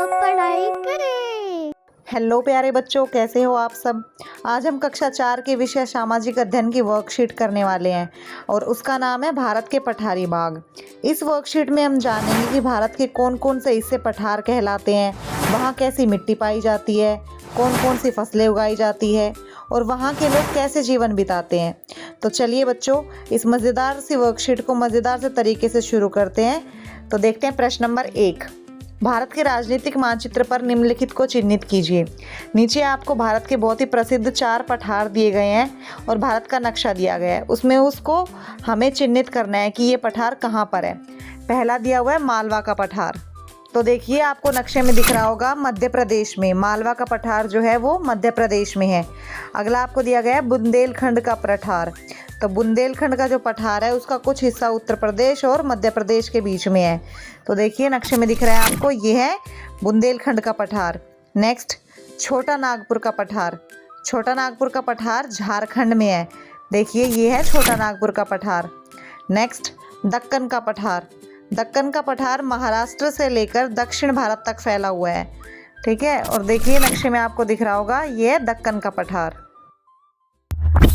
पढ़ाई करें। हेलो प्यारे बच्चों, कैसे हो आप सब। आज हम कक्षा 4 के विषय सामाजिक अध्ययन की वर्कशीट करने वाले हैं और उसका नाम है भारत के पठारी भाग। इस वर्कशीट में हम जानेंगे कि भारत के कौन कौन से हिस्से पठार कहलाते हैं, वहाँ कैसी मिट्टी पाई जाती है, कौन कौन सी फसलें उगाई जाती है और वहाँ के लोग कैसे जीवन बिताते हैं। तो चलिए बच्चों, इस मज़ेदार सी वर्कशीट को मज़ेदार से तरीके से शुरू करते हैं। तो देखते हैं प्रश्न नंबर 1। भारत के राजनीतिक मानचित्र पर निम्नलिखित को चिन्हित कीजिए। नीचे आपको भारत के बहुत ही प्रसिद्ध 4 पठार दिए गए हैं और भारत का नक्शा दिया गया है, उसमें उसको हमें चिन्हित करना है कि ये पठार कहाँ पर है। पहला दिया हुआ है मालवा का पठार। तो देखिए, आपको नक्शे में दिख रहा होगा मध्य प्रदेश में मालवा का पठार जो है वो मध्य प्रदेश में है। अगला आपको दिया गया है बुंदेलखंड का पठार। तो बुंदेलखंड का जो पठार है उसका कुछ हिस्सा उत्तर प्रदेश और मध्य प्रदेश के बीच में है। तो देखिए नक्शे में दिख रहा है आपको, ये है बुंदेलखंड का पठार। नेक्स्ट, छोटा नागपुर का पठार। छोटा नागपुर का पठार झारखंड में है। देखिए ये है छोटा नागपुर का पठार। नेक्स्ट, दक्कन का पठार। दक्कन का पठार महाराष्ट्र से लेकर दक्षिण भारत तक फैला हुआ है। ठीक है, और देखिए नक्शे में आपको दिख रहा होगा, ये है दक्कन का पठार।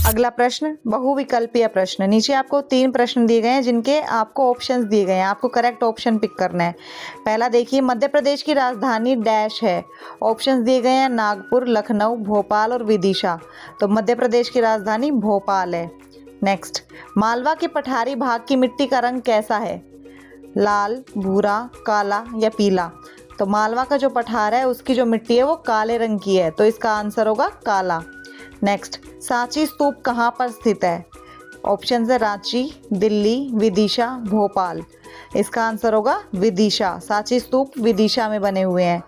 अगला प्रश्न बहुविकल्पीय प्रश्न। नीचे आपको 3 प्रश्न दिए गए हैं जिनके आपको ऑप्शंस दिए गए हैं, आपको करेक्ट ऑप्शन पिक करना है। पहला देखिए, मध्य प्रदेश की राजधानी डैश है। ऑप्शंस दिए गए हैं नागपुर, लखनऊ, भोपाल और विदिशा। तो मध्य प्रदेश की राजधानी भोपाल है। नेक्स्ट, मालवा के पठारी भाग की मिट्टी का रंग कैसा है, लाल, भूरा, काला या पीला। तो मालवा का जो पठार है उसकी जो मिट्टी है वो काले रंग की है, तो इसका आंसर होगा काला। नेक्स्ट, सांची स्तूप कहाँ पर स्थित है। ऑप्शन है रांची, दिल्ली, विदिशा, भोपाल। इसका आंसर होगा विदिशा। सांची स्तूप विदिशा में बने हुए हैं।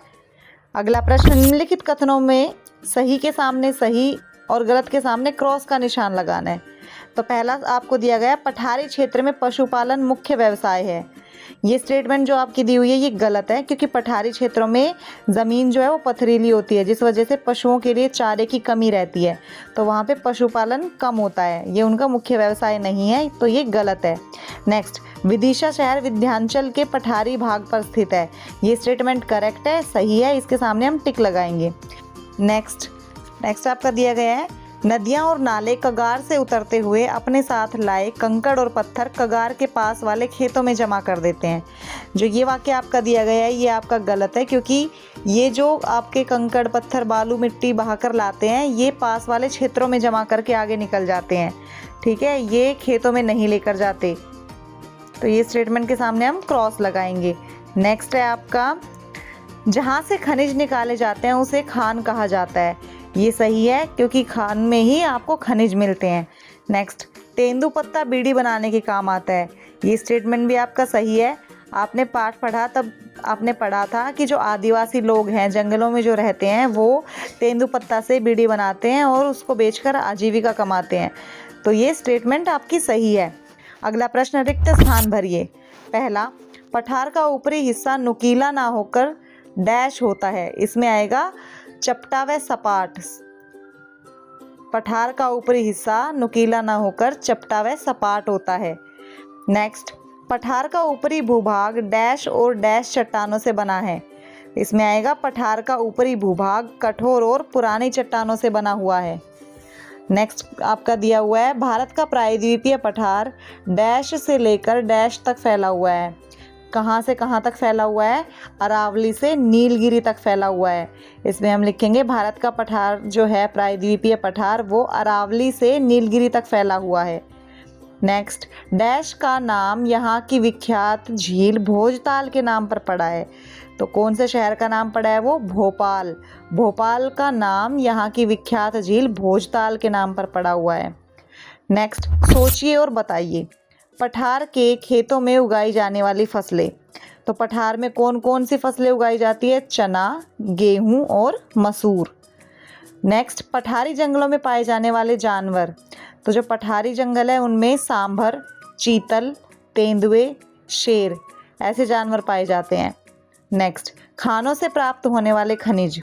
अगला प्रश्न, निम्नलिखित कथनों में सही के सामने सही और गलत के सामने क्रॉस का निशान लगाना है। तो पहला आपको दिया गया, पठारी क्षेत्र में पशुपालन मुख्य व्यवसाय है। ये स्टेटमेंट जो आपकी दी हुई है ये गलत है, क्योंकि पठारी क्षेत्रों में ज़मीन जो है वो पथरीली होती है, जिस वजह से पशुओं के लिए चारे की कमी रहती है, तो वहाँ पे पशुपालन कम होता है, ये उनका मुख्य व्यवसाय नहीं है, तो ये गलत है। नेक्स्ट, विदिशा शहर विंध्याचल के पठारी भाग पर स्थित है। ये स्टेटमेंट करेक्ट है, सही है, इसके सामने हम टिक लगाएंगे। नेक्स्ट आपका दिया गया है, नदियाँ और नाले कगार से उतरते हुए अपने साथ लाए कंकड़ और पत्थर कगार के पास वाले खेतों में जमा कर देते हैं। जो ये वाक्य आपका दिया गया है ये आपका गलत है, क्योंकि ये जो आपके कंकड़, पत्थर, बालू, मिट्टी बहाकर लाते हैं ये पास वाले क्षेत्रों में जमा करके आगे निकल जाते हैं। ठीक है, ये खेतों में नहीं लेकर जाते, तो ये स्टेटमेंट के सामने हम क्रॉस लगाएंगे। नेक्स्ट है आपका, जहाँ से खनिज निकाले जाते हैं उसे खान कहा जाता है। ये सही है, क्योंकि खान में ही आपको खनिज मिलते हैं। नेक्स्ट, तेंदुपत्ता बीड़ी बनाने के काम आता है। ये स्टेटमेंट भी आपका सही है। आपने पाठ पढ़ा तब आपने पढ़ा था कि जो आदिवासी लोग हैं जंगलों में जो रहते हैं वो तेंदुपत्ता से बीड़ी बनाते हैं और उसको बेचकर आजीविका कमाते हैं, तो ये स्टेटमेंट आपकी सही है। अगला प्रश्न, रिक्त स्थान भरिए। पहला, पठार का ऊपरी हिस्सा नुकीला ना होकर डैश होता है। इसमें आएगा चपटा व सपाट। पठार का ऊपरी हिस्सा नुकीला ना होकर चपटा व सपाट होता है। नेक्स्ट, पठार का ऊपरी भूभाग डैश और डैश चट्टानों से बना है। इसमें आएगा पठार का ऊपरी भूभाग कठोर और पुरानी चट्टानों से बना हुआ है। नेक्स्ट आपका दिया हुआ है, भारत का प्रायद्वीपीय पठार डैश से लेकर डैश तक फैला हुआ है। कहाँ से कहाँ तक फैला हुआ है, अरावली से नीलगिरी तक फैला हुआ है। इसमें हम लिखेंगे भारत का पठार जो है प्रायद्वीपीय पठार वो अरावली से नीलगिरी तक फैला हुआ है। नेक्स्ट, डैश का नाम यहाँ की विख्यात झील भोजताल के नाम पर पड़ा है। तो कौन से शहर का नाम पड़ा है वो, भोपाल। भोपाल का नाम यहाँ की विख्यात झील भोजताल के नाम पर पड़ा हुआ है। नेक्स्ट, सोचिए और बताइए, पठार के खेतों में उगाई जाने वाली फसलें। तो पठार में कौन कौन सी फसलें उगाई जाती है, चना, गेहूं और मसूर। नेक्स्ट, पठारी जंगलों में पाए जाने वाले जानवर। तो जो पठारी जंगल है उनमें सांभर, चीतल, तेंदुए, शेर ऐसे जानवर पाए जाते हैं। नेक्स्ट, खानों से प्राप्त होने वाले खनिज।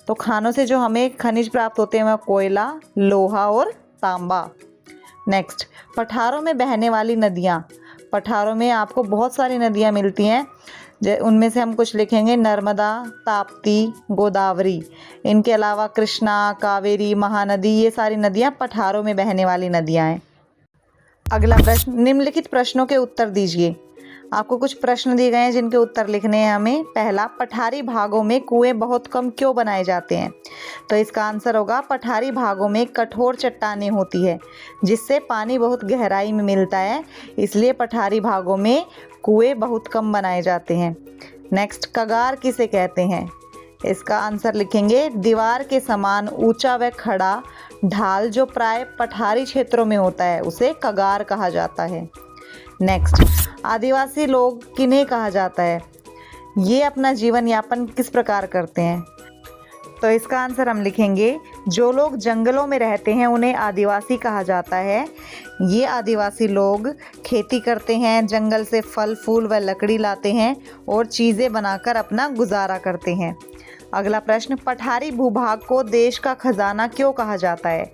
तो खानों से जो हमें खनिज प्राप्त होते हैं वह कोयला, लोहा और तांबा। नेक्स्ट, पठारों में बहने वाली नदियाँ। पठारों में आपको बहुत सारी नदियाँ मिलती हैं उनमें से हम कुछ लिखेंगे नर्मदा, ताप्ती, गोदावरी। इनके अलावा कृष्णा, कावेरी, महानदी, ये सारी नदियाँ पठारों में बहने वाली नदियाँ हैं। अगला प्रश्न, निम्नलिखित प्रश्नों के उत्तर दीजिए। आपको कुछ प्रश्न दिए गए हैं जिनके उत्तर लिखने हैं हमें। पहला, पठारी भागों में कुएं बहुत कम क्यों बनाए जाते हैं? तो इसका आंसर होगा पठारी भागों में कठोर चट्टानें होती है जिससे पानी बहुत गहराई में मिलता है, इसलिए पठारी भागों में कुएं बहुत कम बनाए जाते हैं। नेक्स्ट, कगार किसे कहते हैं? इसका आंसर लिखेंगे दीवार के समान ऊंचा व खड़ा ढाल जो प्राय पठारी क्षेत्रों में होता है उसे कगार कहा जाता है। नेक्स्ट, आदिवासी लोग किन्हें कहा जाता है? ये अपना जीवन यापन किस प्रकार करते हैं? तो इसका आंसर हम लिखेंगे जो लोग जंगलों में रहते हैं उन्हें आदिवासी कहा जाता है। ये आदिवासी लोग खेती करते हैं, जंगल से फल फूल व लकड़ी लाते हैं और चीज़ें बनाकर अपना गुजारा करते हैं। अगला प्रश्न, पठारी भूभाग को देश का खजाना क्यों कहा जाता है?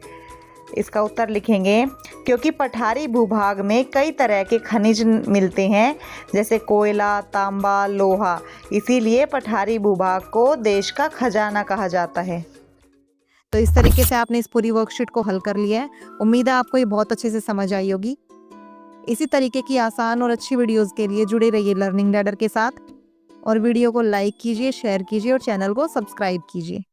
इसका उत्तर लिखेंगे क्योंकि पठारी भूभाग में कई तरह के खनिज मिलते हैं जैसे कोयला, तांबा, लोहा, इसीलिए पठारी भूभाग को देश का खजाना कहा जाता है। तो इस तरीके से आपने इस पूरी वर्कशीट को हल कर लिया है। उम्मीद है आपको ये बहुत अच्छे से समझ आई होगी। इसी तरीके की आसान और अच्छी वीडियोस के लिए जुड़े रहिए लर्निंग लैडर के साथ और वीडियो को लाइक कीजिए, शेयर कीजिए और चैनल को सब्सक्राइब कीजिए।